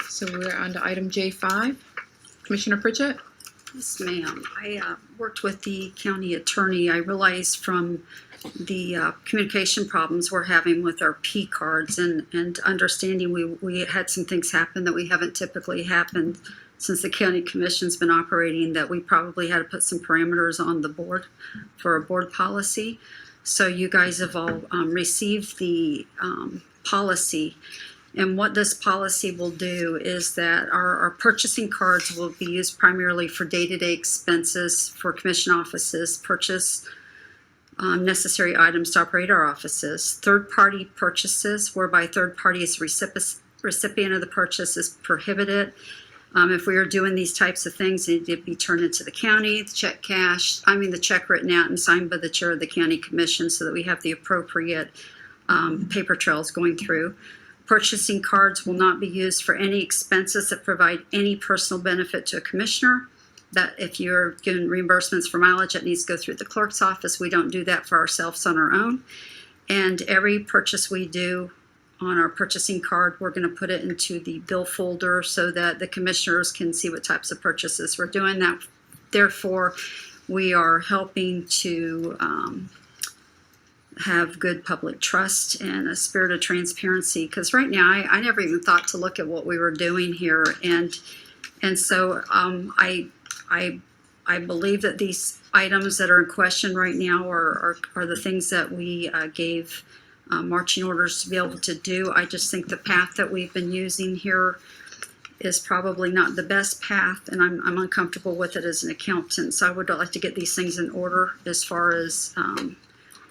So we're on to item J5. Commissioner Pritchett? Yes, ma'am. I worked with the county attorney. I realized from the communication problems we're having with our P cards and understanding we had some things happen that we haven't typically happened since the county commission's been operating, that we probably had to put some parameters on the board for a board policy. So you guys have all received the policy. And what this policy will do is that our purchasing cards will be used primarily for day-to-day expenses for commission offices, purchase necessary items to operate our offices, third-party purchases, whereby third party is recipient of the purchase is prohibited. If we are doing these types of things, it would be turned into the county, the check written out and signed by the chair of the county commission so that we have the appropriate paper trails going through. Purchasing cards will not be used for any expenses that provide any personal benefit to a commissioner. That if you're given reimbursements for mileage, that needs to go through the clerk's office. We don't do that for ourselves on our own. And every purchase we do on our purchasing card, we're going to put it into the bill folder so that the commissioners can see what types of purchases we're doing. That, therefore, we are helping to have good public trust and a spirit of transparency, because right now I never even thought to look at what we were doing here, and so I believe that these items that are in question right now are the things that we gave marching orders to be able to do. I just think the path that we've been using here is probably not the best path, and I'm uncomfortable with it as an accountant. So I would like to get these things in order as far as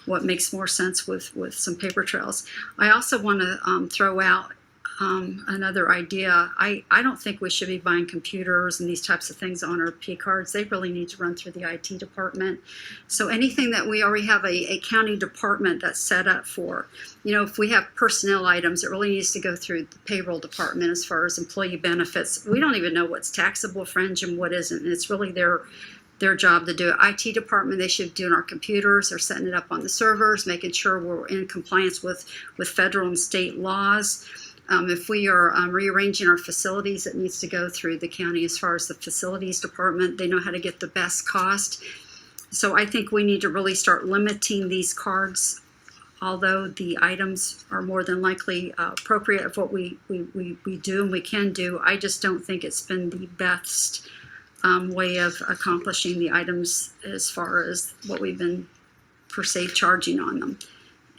what makes more sense with some paper trails. I also want to throw out another idea. I don't think we should be buying computers and these types of things on our P cards. They really need to run through the IT department. So anything that we already have a county department that's set up for, you know, if we have personnel items, it really needs to go through the payroll department as far as employee benefits. We don't even know what's taxable fringe and what isn't. And it's really their job to do it. IT department, they should do it on our computers. They're setting it up on the servers, making sure we're in compliance with federal and state laws. If we are rearranging our facilities, it needs to go through the county as far as the facilities department. They know how to get the best cost. So I think we need to really start limiting these cards, although the items are more than likely appropriate of what we do and we can do. I just don't think it's been the best way of accomplishing the items as far as what we've been per se charging on them.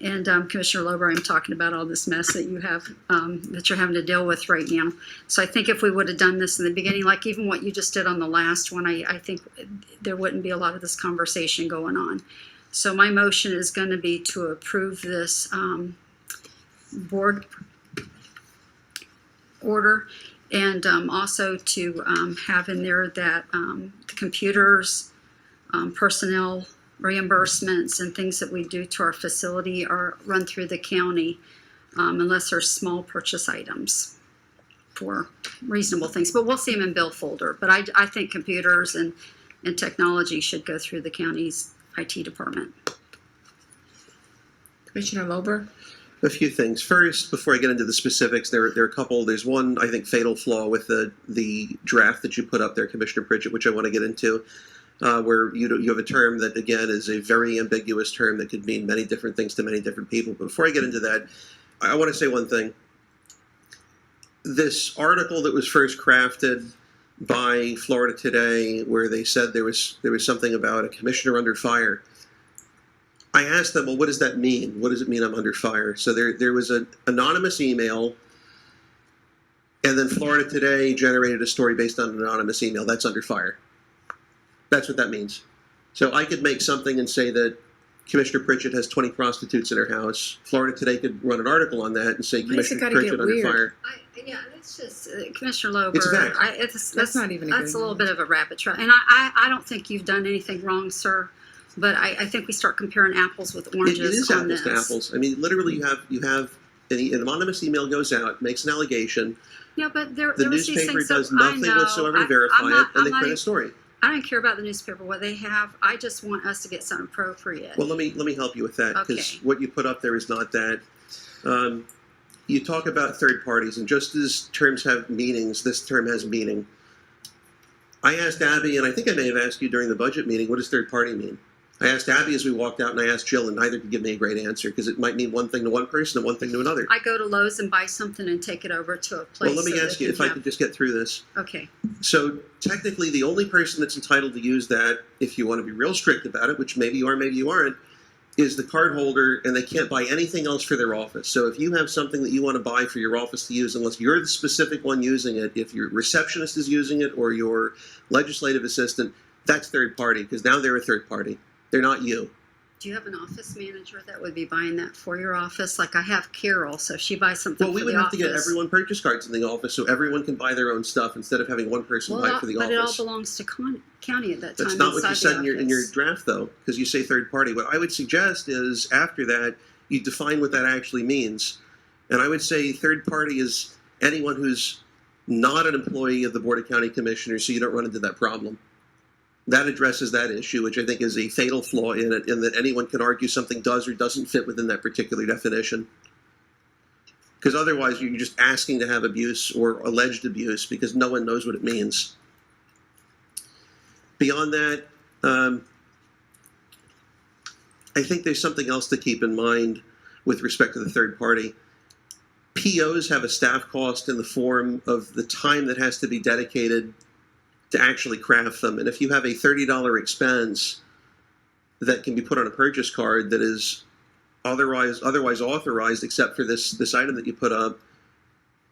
And Commissioner Lober, I'm talking about all this mess that you have, that you're having to deal with right now. So I think if we would have done this in the beginning, like even what you just did on the last one, I think there wouldn't be a lot of this conversation going on. So my motion is going to be to approve this board order, and also to have in there that the computers, personnel reimbursements, and things that we do to our facility are run through the county, unless they're small purchase items for reasonable things. But we'll see them in bill folder. But I think computers and technology should go through the county's IT department. Commissioner Lober? A few things. First, before I get into the specifics, there are a couple. There's one, I think, fatal flaw with the draft that you put up there, Commissioner Pritchett, which I want to get into, where you have a term that, again, is a very ambiguous term that could mean many different things to many different people. But before I get into that, I want to say one thing. This article that was first crafted by Florida Today, where they said there was something about a commissioner under fire, I asked them, well, what does that mean? What does it mean I'm under fire? So there was an anonymous email, and then Florida Today generated a story based on an anonymous email. That's under fire. That's what that means. So I could make something and say that Commissioner Pritchett has 20 prostitutes in her house. Florida Today could run an article on that and say Commissioner Pritchett under fire. Yeah, it's just Commissioner Lober. It's a fact. That's not even. That's a little bit of a rabbit trail, and I don't think you've done anything wrong, sir. But I think we start comparing apples with oranges. It is on apples this. to apples. I mean, literally, you have an anonymous email goes out, makes an allegation. Yeah, but the newspaper does nothing whatsoever to verify it, and they print a story. I don't care about the newspaper, what they have. I just want us to get something appropriate. Well, let me help you with that, because what you put up there is not that. you talk about third parties, and just as terms have meanings, this term has meaning. I asked Abby, and I think I may have asked you during the budget meeting, what does third party mean? I asked Abby as we walked out, and I asked Jill, and neither could give me a great answer, because it might mean one thing to one person and one thing to another. I go to Lowe's and buy something and take it over to a place. Well, let me ask you, if I could just get through this. Okay. So technically, the only person that's entitled to use that, if you want to be real strict about it, which maybe you are, maybe you aren't, is the card holder, and they can't buy anything else for their office. So if you have something that you want to buy for your office to use, unless you're the specific one using it, if your receptionist is using it or your legislative assistant, that's third party, because now they're a third party. They're not you. Do you have an office manager that would be buying that for your office? Like I have Carol, so if she buys something Well, we for would the have office. to get everyone purchase cards in the office so everyone can buy their own stuff instead of having one person buy it for the but office. it all belongs to county at that time. That's not what you inside said the in your office. draft, though, because you say third party. What I would suggest is after that, you define what that actually means. And I would say third party is anyone who's not an employee of the Board of County Commissioners, so you don't run into that problem. That addresses that issue, which I think is a fatal flaw in it, in that anyone can argue something does or doesn't fit within that particular definition. Because otherwise, you're just asking to have abuse or alleged abuse because no one knows what it means. Beyond that, I think there's something else to keep in mind with respect to the third party. POs have a staff cost in the form of the time that has to be dedicated to actually craft them. And if you have a $30 expense that can be put on a purchase card that is otherwise authorized except for this item that you put up,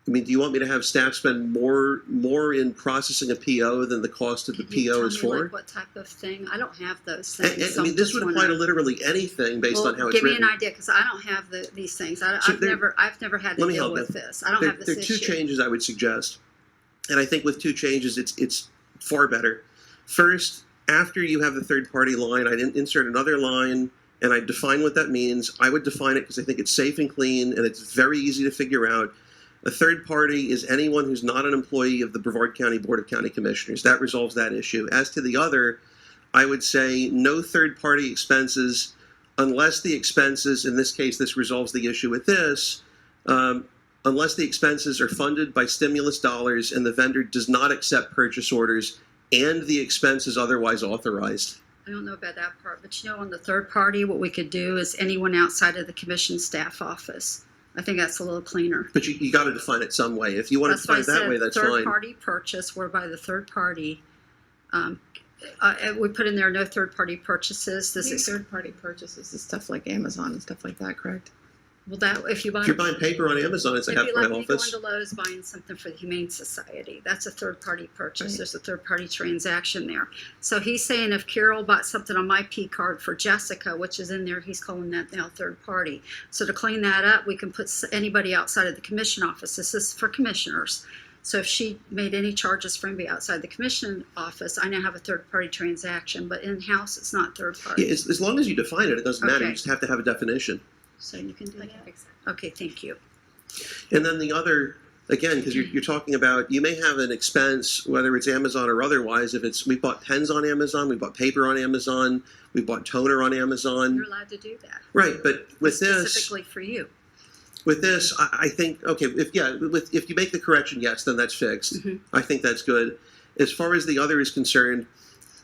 I mean, do you want me to have staff spend more in processing a PO than the cost of the Can you PO tell is me, for? like, what type of thing? I don't have those things. And, so I mean, I'm this just would apply to wondering. literally anything based on how it's give me written. an idea, because I don't have these things. So I've never had to let me deal help with you. this. I don't have this There are two issue. changes I would suggest, and I think with two changes, it's far better. First, after you have the third-party line, I'd insert another line, and I'd define what that means. I would define it because I think it's safe and clean, and it's very easy to figure out. A third party is anyone who's not an employee of the Brevard County Board of County Commissioners. That resolves that issue. As to the other, I would say no third-party expenses unless the expenses, in this case, this resolves the issue with this, unless the expenses are funded by stimulus dollars and the vendor does not accept purchase orders and the expense is otherwise authorized. I don't know about that part, but on the third party, what we could do is anyone outside of the commission staff office. I think that's a little cleaner. But you got to define it some way. If you want to define it that way, that's fine. Third party purchase, whereby the third party, we put in there no third party purchases. This is third-party purchases is stuff like Amazon and stuff like that, correct? well, that if you buy. If you're buying paper on Amazon, it's a It'd be like half-price me going office. to Lowe's buying something for the Humane Society. That's a third-party purchase. Right. There's a third-party transaction there. So he's saying if Carol bought something on my P card for Jessica, which is in there, he's calling that now third-party. So to clean that up, we can put anybody outside of the commission office. This is for commissioners. So if she made any charges for anybody outside the commission office, I now have a third-party transaction. But in-house, it's not third-party. Yeah, as long as you define it, it doesn't matter. You Okay. just have to have a definition. So you can do that? Okay, thank you. And then the other, again, because you're talking about, you may have an expense, whether it's Amazon or otherwise. If it's, we bought pens on Amazon, we bought paper on Amazon, we bought toner on Amazon. You're allowed to do that. Right, but with this, Specifically for you. with this, I think, okay, if you make the correction, yes, then that's fixed. Mhm. I think that's good. As far as the other is concerned,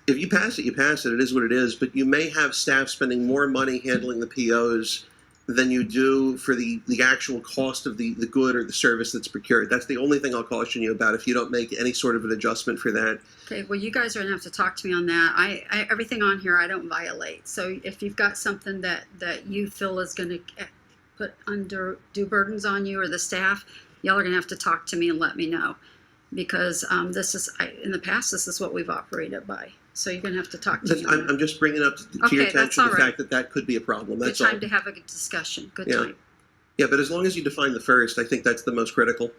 if you pass it, you pass it. It is what it is. But you may have staff spending more money handling the POs than you do for the actual cost of the good or the service that's procured. That's the only thing I'll caution you about if you don't make any sort of an adjustment for that. Okay, well, you guys are gonna have to talk to me on that. I everything on here I don't violate. So if you've got something that you feel is gonna put undue burdens on you or the staff, y'all are gonna have to talk to me and let me know, because this is in the past this is what we've operated by. So you're gonna have to talk to me. on that. I'm just bringing up to Okay, your that's attention all the right. fact that that could be a problem. Good That's all. time to have a good discussion. Good Yeah. time. Yeah, but as long as you define the first, I think that's the most critical.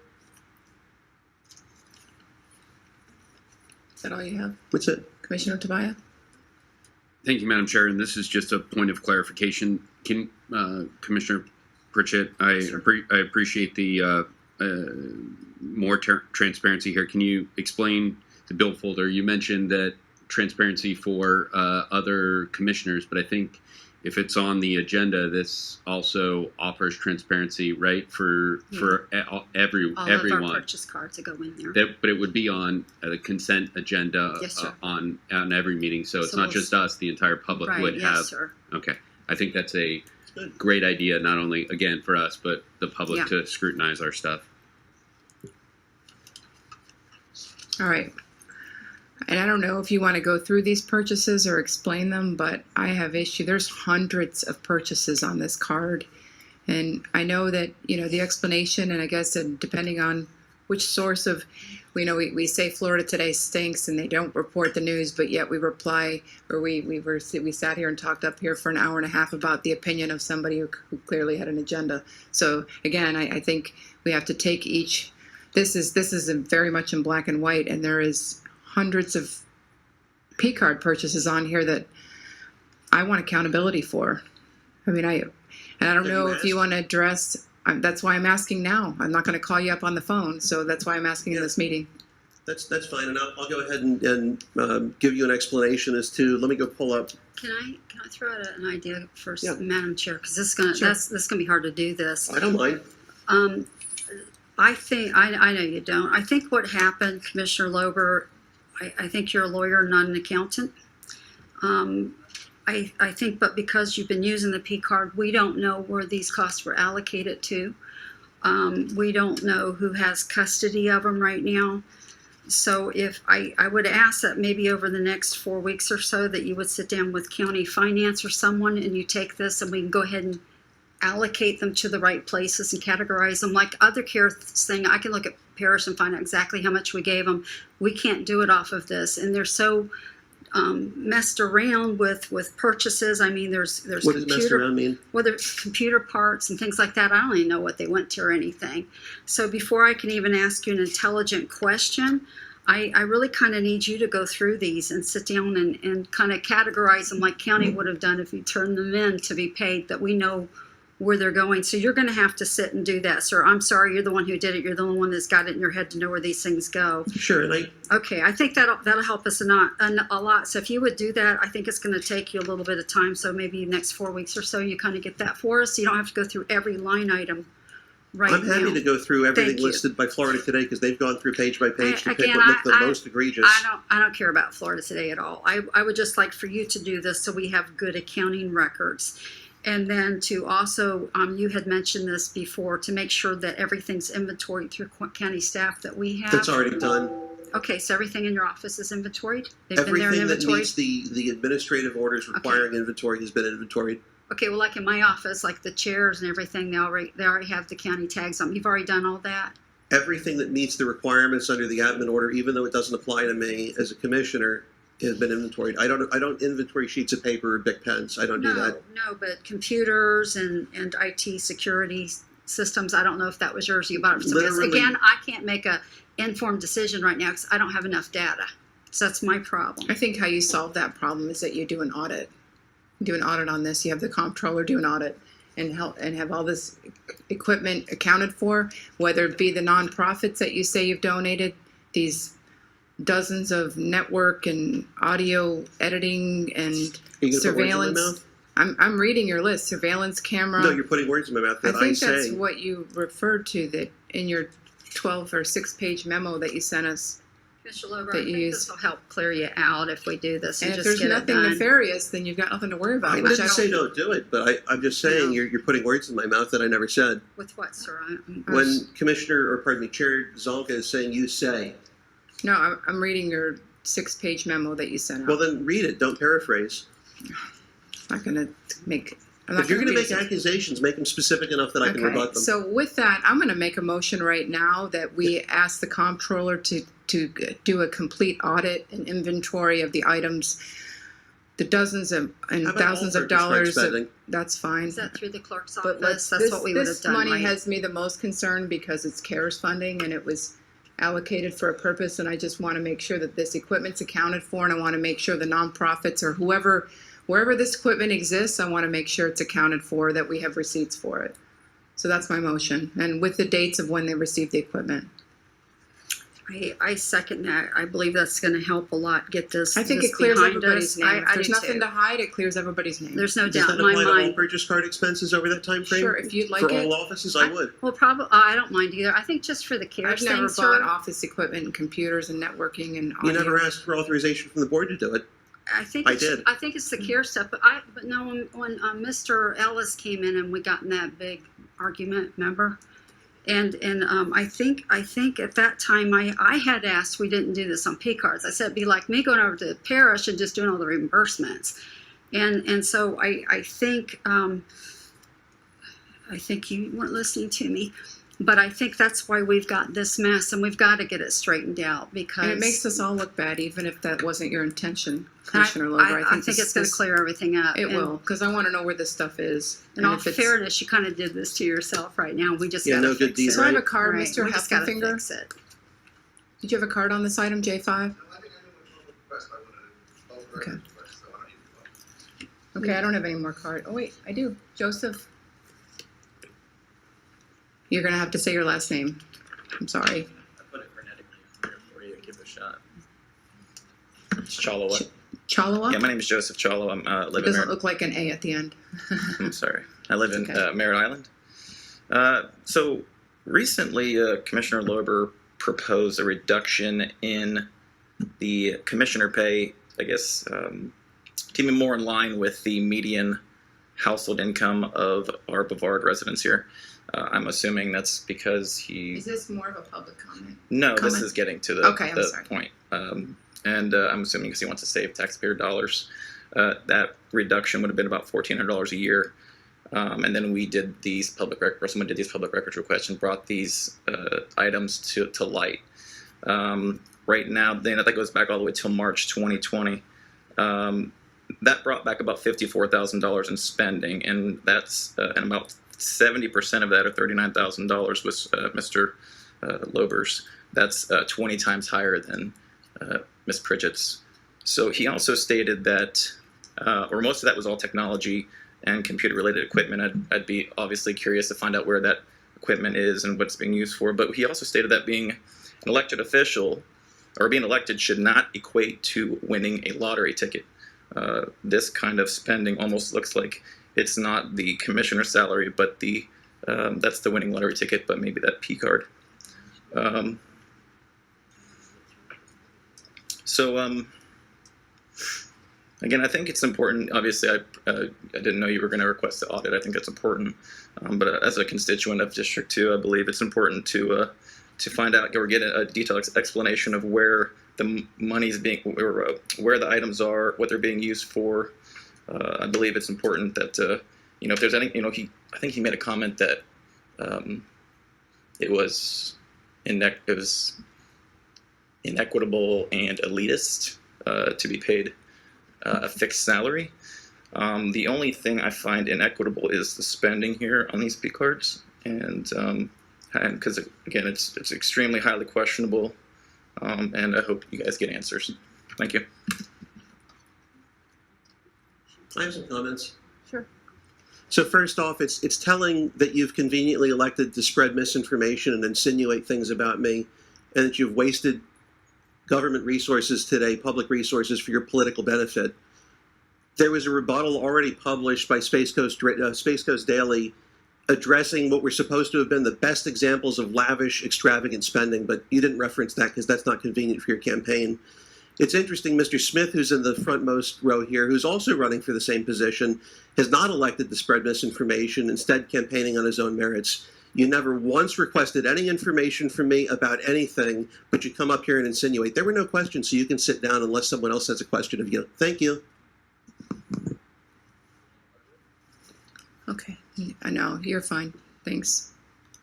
Is that all you have? That's it. Commissioner Tobias? Thank you, Madam Chair, and this is just a point of clarification. Can Commissioner Pritchett, I appreciate the more transparency here. Can you explain the bill folder? You mentioned that transparency for other commissioners, but I think if it's on the agenda, this also offers transparency, right, for everyone. All of our purchase cards that go in there. But it would be on the consent agenda Yes, sir. on every meeting, so it's So not we'll just us. The entire public Right, would yes, have. sir. Okay, I think that's a Good. great idea, not only again for us, but the public Yeah. to scrutinize our stuff. All right. And I don't know if you want to go through these purchases or explain them, but I have there's hundreds of purchases on this card. And I know that, the explanation, and I guess depending on which source of, we say Florida Today stinks and they don't report the news, but yet we reply, or we sat here and talked up here for an hour and a half about the opinion of somebody who clearly had an agenda. So again, I think we have to take each, this is very much in black and white, and there is hundreds of P card purchases on here that I want accountability for. I mean, I don't know if you want to address. That's why I'm asking now. I'm not going to call you up on the phone, so that's why I'm asking in this meeting. That's fine, and I'll go ahead and give you an explanation as to. Let me go pull up. Can I throw out an idea first, Yeah. Madam Chair? Because this is gonna be hard to do this. I don't mind. I think I know you don't. I think what happened, Commissioner Lober. I think you're a lawyer, not an accountant. I think, but because you've been using the P card, we don't know where these costs were allocated to. We don't know who has custody of them right now. So if I would ask that maybe over the next 4 weeks or so that you would sit down with county finance or someone and you take this and we can go ahead and allocate them to the right places and categorize them. Like other care thing, I can look at Parish and find out exactly how much we gave them. We can't do it off of this. And they're so messed around with purchases. I mean, there's What does messed around mean? well, there's computer parts and things like that. I don't even know what they went to or anything. So before I can even ask you an intelligent question, I really kind of need you to go through these and sit down and kind of categorize them like county would have done if you turned them in to be paid, that we know where they're going. So you're going to have to sit and do that, sir. I'm sorry, you're the one who did it. You're the only one that's got it in your head to know where these things go. Sure, and Okay, I think that'll help us a lot. So if you would do that, I think it's going to take you a little bit of time. So maybe next 4 weeks or so, you kind of get that for us. So you don't have to go through every line item right now. I'm happy to go through everything Thank you. listed by Florida Today because they've gone through page by page to pick Again, what looked the I- most egregious. I don't care about Florida Today at all. I would just like for you to do this so we have good accounting records. And then to also, you had mentioned this before, to make sure that everything's inventoried through county staff that we have. That's already done. Okay, so everything in your office is inventoried? They've been there and Everything that inventoried? meets the administrative orders requiring inventory has been inventoried. Okay, well, like in my office, like the chairs and everything, they already have the county tags on them. You've already done all that? Everything that meets the requirements under the admin order, even though it doesn't apply to me as a commissioner, has been inventoried. I don't inventory sheets of paper or big pens. I don't do that. No, but computers and IT security systems, I don't know if that was yours. You bought it from somebody else. Literally- Again, I can't make a informed decision right now because I don't have enough data. So that's my problem. I think how you solve that problem is that you do an audit. Do an audit on this. You have the comptroller do an audit and have all this equipment accounted for, whether it be the nonprofits that you say you've donated, these dozens of network and audio editing and Are you gonna put words in my surveillance. mouth? I'm reading your list. Surveillance camera. No, you're putting words in my mouth I that I think that's say. what you referred to that in your 12 or 6-page memo that you sent us. Mr. Lover, that I you think use. this will help clear you out if we do this and, And if just there's get it nothing done. nefarious, then you've got nothing to worry about. I which didn't say don't do it, but I'm just saying No. you're putting words in my mouth that I never said. With what, sir? When Chair Zonka is saying you say, No, I'm reading your 6-page memo that you sent out. well then read it, don't paraphrase. I'm not going to make. I'm not If you're gonna going to read make accusations, make them specific enough that I can rebut them. So with that, I'm going to make a motion right now that we ask the comptroller to do a complete audit and inventory of the items, the dozens and How about thousands all of purchase dollars. price spending? That's fine. Is that through the clerk's But office? That's what we would have this done, money right? has me the most concerned because it's CARES funding and it was allocated for a purpose, and I just want to make sure that this equipment's accounted for, and I want to make sure the nonprofits or wherever this equipment exists, I want to make sure it's accounted for, that we have receipts for it. So that's my motion, and with the dates of when they received the equipment. I second that. I believe that's going to help a lot get this. I think this it clears behind everybody's us. name. If I there's do nothing too. to hide, it clears everybody's name. There's no Does doubt that in my apply to all mind. purchase card expenses over that time frame? Sure, if you'd like For it. all offices, I would. Well, probably I don't mind either. I think just for the CARES I've never thing, bought sir. office equipment and computers and networking and You audio. never asked for authorization from the board to do it. I think I it's, did. I think it's the CARES stuff, but no, when Mr. Ellis came in and we got in that big argument, remember? And I think at that time I had asked, we didn't do this on P cards. I said it'd be like me going over to the parish and just doing all the reimbursements, and so I think you weren't listening to me, but I think that's why we've got this mess and we've got to get it straightened out because And it makes us all look bad, even if that wasn't your intention, I Commissioner Lober. think it's going to clear everything up. It And will, because I want to know where this stuff is. In all fairness, you kind of did this to yourself right now. We just Yeah, got to no good fix deed, it. So I have a right? card, Right, Mr. we just gotta Heffelfinger. fix it. Did you have a card on this item, J5? I think I knew what request I wanted. Okay. Request, so I don't need to vote. Okay, I don't have any more cards. Oh, wait, I do. Joseph. You're going to have to say your last name. I'm sorry. I put it phonetically here for you. Give it a shot. It's Chalawa. Chalawa? Yeah, my name is Joseph Chalawa. I'm It live in doesn't Merritt. look like an A at the end. I'm sorry. I live in Okay. Merritt Island. So recently, Commissioner Lober proposed a reduction in the commissioner pay. I guess to be more in line with the median household income of our Brevard residents here. I'm assuming that's because he. Is this more of a public comment? No, this comment? is getting to the, Okay, I'm the sorry. point. And I'm assuming because he wants to save taxpayer dollars, that reduction would have been about $1,400 a year. And then we did these public records, or someone did these public records requests and brought these items to light. Right now, then that goes back all the way till March 2020. That brought back about $54,000 in spending, and that's and about 70% of that, or $39,000, was Mr. Lober's. That's 20 times higher than Ms. Pritchett's. So he also stated that, or most of that was all technology and computer-related equipment. I'd be obviously curious to find out where that equipment is and what it's being used for. But he also stated that being an elected official, or being elected, should not equate to winning a lottery ticket. This kind of spending almost looks like it's not the commissioner's salary, but the that's the winning lottery ticket, but maybe that P card. Again, I think it's important. Obviously, I didn't know you were going to request the audit. I think that's important. But as a constituent of District 2, I believe it's important to find out or get a detailed explanation of where the money's being, where the items are, what they're being used for. I believe it's important that if there's any, I think he made a comment that it was inequitable and elitist to be paid a fixed salary. The only thing I find inequitable is the spending here on these P cards, and because again, it's extremely highly questionable, and I hope you guys get answers. Thank you. I have some comments. Sure. So first off, it's telling that you've conveniently elected to spread misinformation and insinuate things about me, and that you've wasted government resources today, public resources, for your political benefit. There was a rebuttal already published by Space Coast Daily addressing what were supposed to have been the best examples of lavish, extravagant spending, but you didn't reference that because that's not convenient for your campaign. It's interesting, Mr. Smith, who's in the frontmost row here, who's also running for the same position, has not elected to spread misinformation, instead campaigning on his own merits. You never once requested any information from me about anything, but you come up here and insinuate. There were no questions, so you can sit down unless someone else has a question of you. Thank you. Okay. I know. You're fine. Thanks.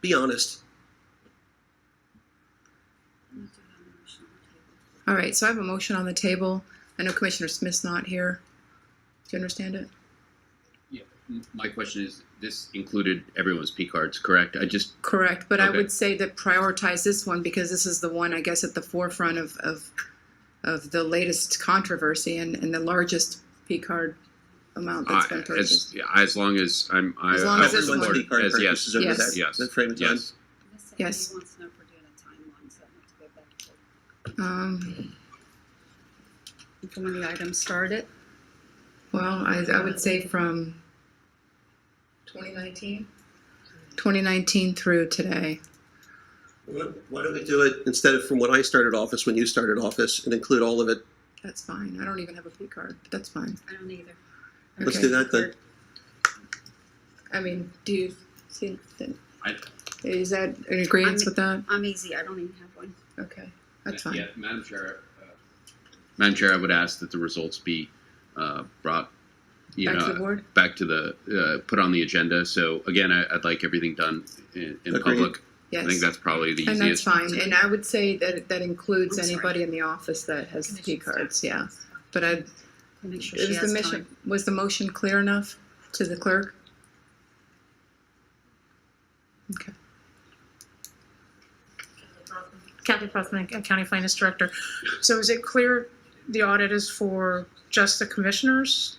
Be honest. All right. So I have a motion on the table. I know Commissioner Smith's not here. Do you understand it? Yeah. My question is, this included everyone's P cards, correct? Correct. But I Okay. would say that prioritize this one because this is the one, I guess, at the forefront of the latest controversy and the largest P card amount that's been purchased. as long as I'm, As long as it's Everyone's one. P card purchases over Yes. that frame of time. Yes. He wants to know if we're doing a timeline, so I have to go back to full From when the item started. Well, I would say from 2019 through today. Why don't we do it instead of from when I started office, when you started office, and include all of it? That's fine. I don't even have a P card, but that's fine. I don't either. Let's Okay. do that then. I mean, do you see, I- is that in agreement with that? I'm easy. I don't even have one. Okay, that's fine. Yeah, Madam Chair, I would ask that the results be brought, Back to the board? back to the put on the agenda. So again, I'd like everything done in Agreed. public. Yes. I think that's probably the And that's easiest. fine, and I would say that that includes I'm sorry. anybody in the office that has P cards, yeah. But I, Make sure was she the has mission, time. was the motion clear enough to the clerk? Okay. Kathy Prothman, County Finance Director. So is it clear the audit is for just the commissioners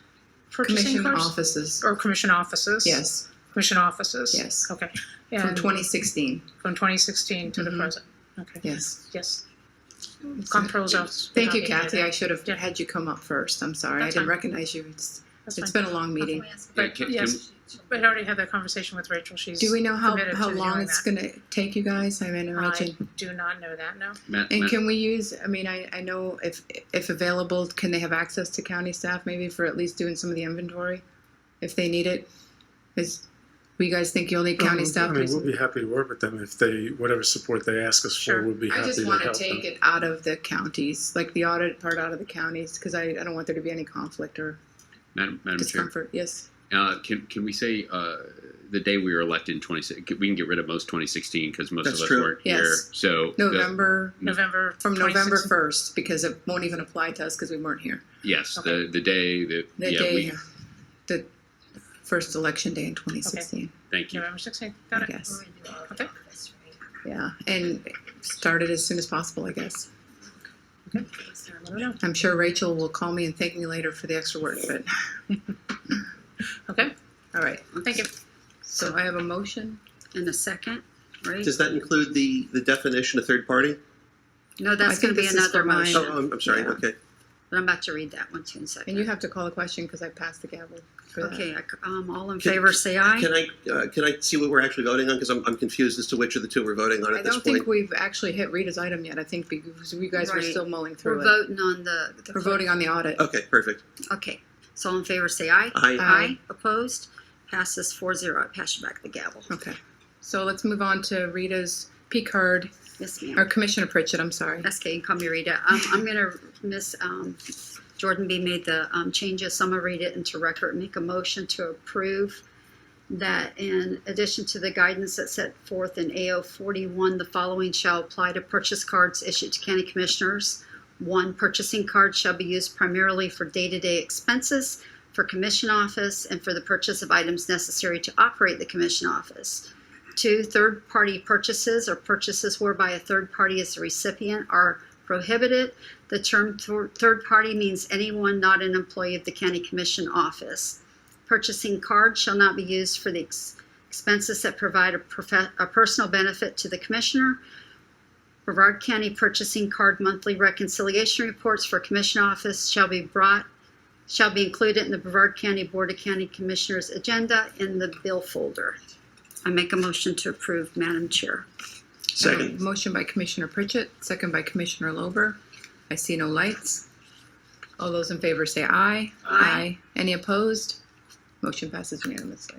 purchasing Commission cars? offices, Or commission offices? yes, Commission offices? yes, Okay. from And 2016, from 2016 to the Mhm. present? Okay. yes. Yes. Comptrols out. Thank you, Kathy, I should have Yeah. had you come up first, I'm sorry, I That's didn't fine. recognize you, it's That's been fine. a long meeting. But Can- yes, but I already had that conversation with Rachel. She's Do we know committed how to long doing it's that. gonna take you guys? I mean, I imagine. do not know that, no. And can we use, I mean, I know if available, can they have access to county staff maybe for at least doing some of the inventory? If they need it? Do you guys think you'll need county staff? I mean, we'll be happy to work with them if they, whatever support they ask us Sure. for, we'll be I happy just to want help to them. take it out of the counties, like the audit part out of the counties, because I don't want there to be any conflict or Madam Chair, discomfort. Yes. can we say the day we were elected in 2016, we can get rid of most 2016 because most That's of us true. weren't Yes. here. So November, November. from November 26th. 1st, because it won't even apply to us because we weren't here. yes, Okay. the day that The yeah day, we the first election day in 2016. thank you. November 16th. Got I it. guess. Okay. Yeah, and started as soon as possible, I guess. Let me know. I'm sure Rachel will call me and thank me later for the extra work, but Okay. all right. Thank you. So I have a motion. In a second, right? Does that include the definition of third party? No, I that's think going to be this is for another mine. motion. Oh, I'm sorry. Yeah. Okay. But I'm about to read that one too in a second. And you have to call a question because I passed the gavel for that. Okay, all in favor, say aye. Can I see what we're actually voting on? Because I'm confused as to which of the two we're voting on I at this don't point. think we've actually hit Rita's item yet. I think because you guys were Right. still mulling We're through it. voting on the. We're voting on the audit. Okay, perfect. Okay, so all in favor, say aye. Aye. Aye. Opposed? Passes 4-0. I pass you back the gavel. Okay. So let's move on to Rita's P card, Yes, ma'am. or Commissioner Pritchett, I'm sorry. That's okay, you can call me Rita. I'm going to, Miss Jordan B. made the changes, so I'm going to read it into record, make a motion to approve that in addition to the guidance that's set forth in AO 41, the following shall apply to purchase cards issued to county commissioners. 1, purchasing cards shall be used primarily for day-to-day expenses for commission office and for the purchase of items necessary to operate the commission office. 2, third-party purchases or purchases whereby a third party is the recipient are prohibited. The term third party means anyone not an employee of the county commission office. Purchasing cards shall not be used for the expenses that provide a personal benefit to the commissioner. Brevard County purchasing card monthly reconciliation reports for commission office shall be included in the Brevard County Board of County Commissioners agenda in the bill folder. I make a motion to approve, Madam Chair. Second. Motion by Commissioner Pritchett, second by Commissioner Lober. I see no lights. All those in favor say aye. Aye. Any opposed? Motion passes unanimously.